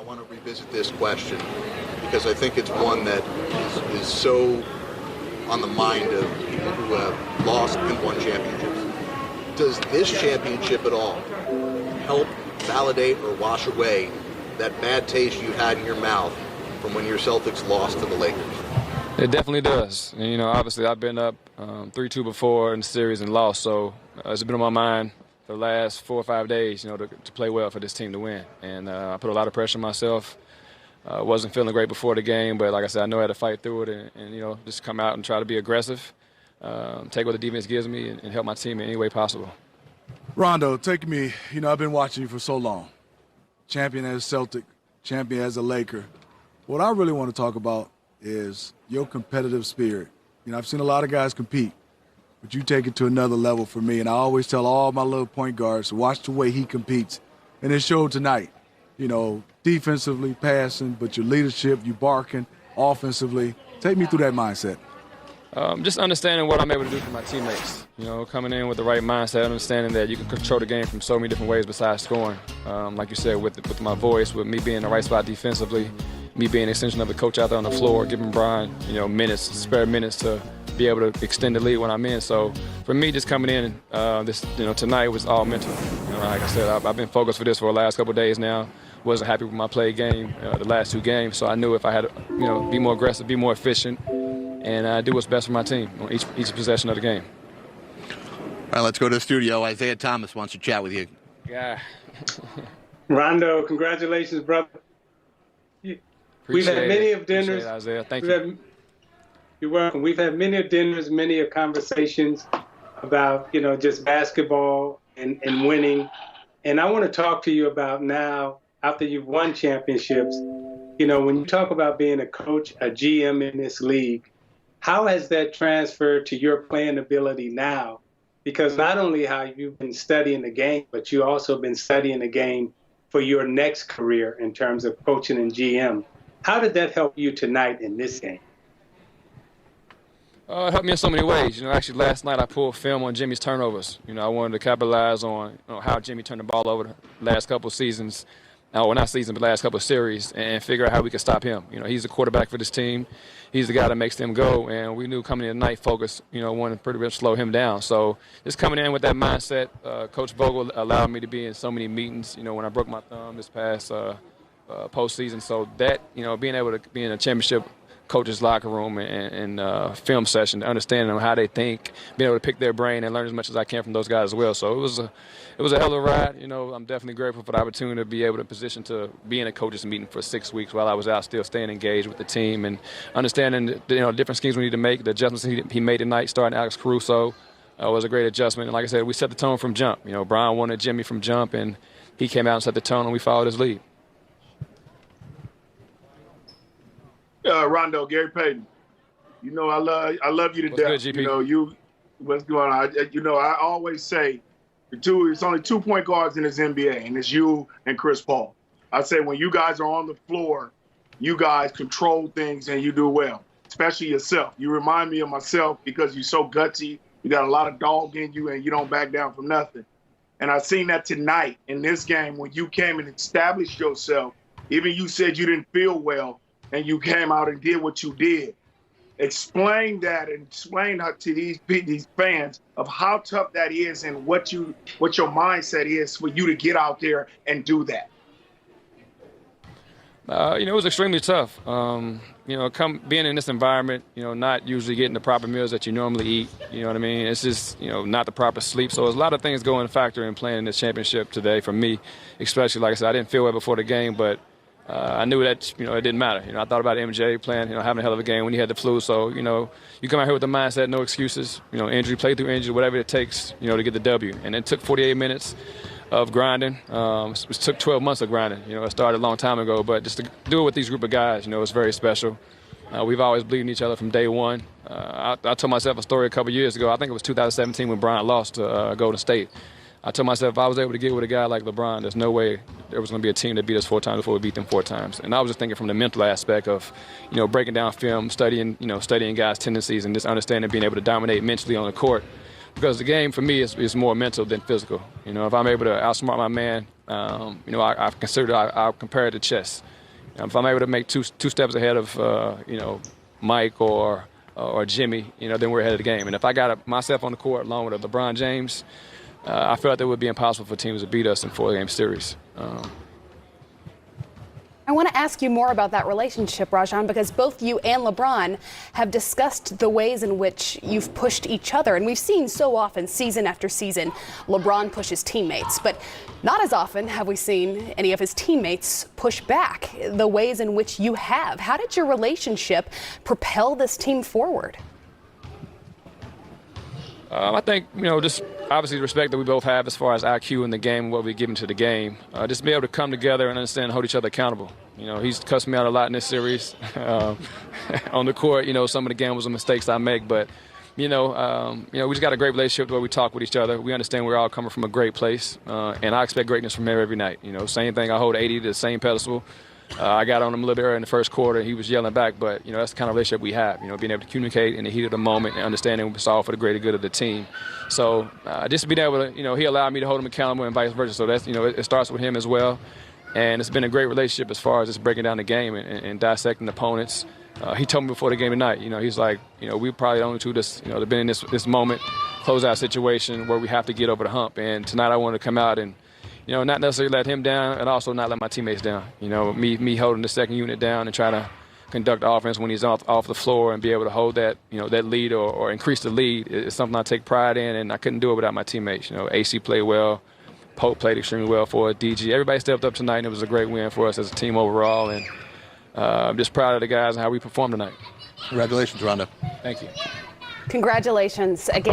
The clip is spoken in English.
want to revisit this question because I think it's one that is so on the mind of people who have lost and won championships. Does this championship at all help validate or wash away that bad taste you had in your mouth from when your Celtics lost to the Lakers? It definitely does. And, obviously I've been up 3-2 before in the series and lost, so it's been on my mind for the last 4 or 5 days, to play well for this team to win. And I put a lot of pressure on myself. Wasn't feeling great before the game, but like I said, I know I had to fight through it and just come out and try to be aggressive, take what the defense gives me and help my team in any way possible. Rondo, take me, I've been watching you for so long. Champion as a Celtic, champion as a Laker. What I really want to talk about is your competitive spirit. I've seen a lot of guys compete, but you take it to another level for me. And I always tell all my little point guards, watch the way he competes. And it showed tonight, defensively, passing, but your leadership, you barking, offensively. Take me through that mindset. Just understanding what I'm able to do for my teammates. Coming in with the right mindset, understanding that you can control the game from so many different ways besides scoring. Like you said, with my voice, with me being in the right spot defensively, me being an extension of the coach out there on the floor, giving Brian, spare minutes to be able to extend the lead when I'm in. So for me, just coming in, tonight was all mental. Like I said, I've been focused for this for the last couple of days now. Wasn't happy with my play game the last 2 games, so I knew if I had to, be more aggressive, be more efficient, and do what's best for my team on each possession of the game. All right, let's go to the studio. Isaiah Thomas wants to chat with you. Yeah. Rondo, congratulations, brother. We've had many of dinners. Isaiah. Thank you. You're welcome. We've had many of dinners, many of conversations about, just basketball and winning. And I want to talk to you about now, after you've won championships, when you talk about being a coach, a GM in this league, how has that transferred to your playing ability now? Because not only have you been studying the game, but you also been studying the game for your next career in terms of coaching and GM. How did that help you tonight in this game? It helped me in so many ways. Actually last night I pulled film on Jimmy's turnovers. I wanted to capitalize on how Jimmy turned the ball over the last couple of seasons. Well, not season, but last couple of series, and figure out how we could stop him. He's the quarterback for this team. He's the guy that makes them go, and we knew coming in tonight, focus, wanted to pretty much slow him down. So just coming in with that mindset, Coach Vogel allowed me to be in so many meetings, when I broke my thumb this past postseason. So that, being able to be in a championship coach's locker room and film session, understanding how they think, being able to pick their brain and learn as much as I can from those guys as well. So it was a hell of a ride. I'm definitely grateful for the opportunity to be able to position to be in a coach's meeting for 6 weeks while I was out, still staying engaged with the team and understanding the different schemes we need to make. The adjustments he made tonight, starting Alex Caruso, was a great adjustment. And like I said, we set the tone from jump. Brian wanted Jimmy from jump, and he came out and set the tone, and we followed his lead. Rondo, Gary Payton. I love you to death. Good, GP? What's going on? I always say it's only 2 point guards in this NBA, and it's you and Chris Paul. I say when you guys are on the floor, you guys control things and you do well, especially yourself. You remind me of myself because you're so gutsy. You got a lot of dog in you, and you don't back down from nothing. And I seen that tonight in this game when you came and established yourself. Even you said you didn't feel well, and you came out and did what you did. Explain that and explain to these fans of how tough that is and what your mindset is for you to get out there and do that. It was extremely tough. Being in this environment, not usually getting the proper meals that you normally eat. You know what I mean? It's just, not the proper sleep. So there's a lot of things going to factor in playing in this championship today for me, especially, like I said, I didn't feel well before the game, but I knew that, it didn't matter. I thought about MJ playing, having a hell of a game when he had the flu. So, you come out here with the mindset, no excuses, injury, play through injury, whatever it takes, to get the W. And it took 48 minutes of grinding. It took 12 months of grinding. It started a long time ago, but just to do it with these group of guys, it's very special. We've always believed in each other from day one. I told myself a story a couple years ago. I think it was 2017 when Brian lost to Golden State. I told myself if I was able to get with a guy like LeBron, there's no way there was going to be a team that beat us 4 times before we beat them 4 times. And I was just thinking from the mental aspect of, breaking down film, studying guys' tendencies, and just understanding being able to dominate mentally on the court. because the game for me is more mental than physical. If I'm able to outsmart my man, I'll compare it to chess. If I'm able to make two steps ahead of Mike or Jimmy, then we're ahead of the game. And if I got myself on the court along with LeBron James, I feel like it would be impossible for teams to beat us in 4-game series. I want to ask you more about that relationship, Rajon, because both you and LeBron have discussed the ways in which you've pushed each other. And we've seen so often, season after season, LeBron pushes teammates. But not as often have we seen any of his teammates push back the ways in which you have. How did your relationship propel this team forward? I think, just obviously the respect that we both have as far as IQ in the game and what we give into the game. Just be able to come together and understand and hold each other accountable. He's cussed me out a lot in this series. On the court, some of the gambles and mistakes I make. But, we just got a great relationship where we talk with each other. We understand we're all coming from a great place. And I expect greatness from him every night. Same thing. I hold 80 to the same pedestal. I got on him a little bit early in the first quarter. He was yelling back, but that's the kind of relationship we have. Being able to communicate in the heat of the moment and understanding it's all for the greater good of the team. So just being able to, he allowed me to hold him accountable and vice versa. So that's, it starts with him as well. And it's been a great relationship as far as just breaking down the game and dissecting opponents. He told me before the game tonight, he's like, we probably the only two that's, have been in this moment, closeout situation where we have to get over the hump. And tonight I wanted to come out and not necessarily let him down and also not let my teammates down. Me holding the second unit down and try to conduct the offense when he's off the floor and be able to hold that, that lead or increase the lead is something I take pride in, and I couldn't do it without my teammates. AC played well. Pope played extremely well for us. DG. Everybody stepped up tonight, and it was a great win for us as a team overall. And I'm just proud of the guys and how we performed tonight. Congratulations, Rondo. Thank you. Congratulations again.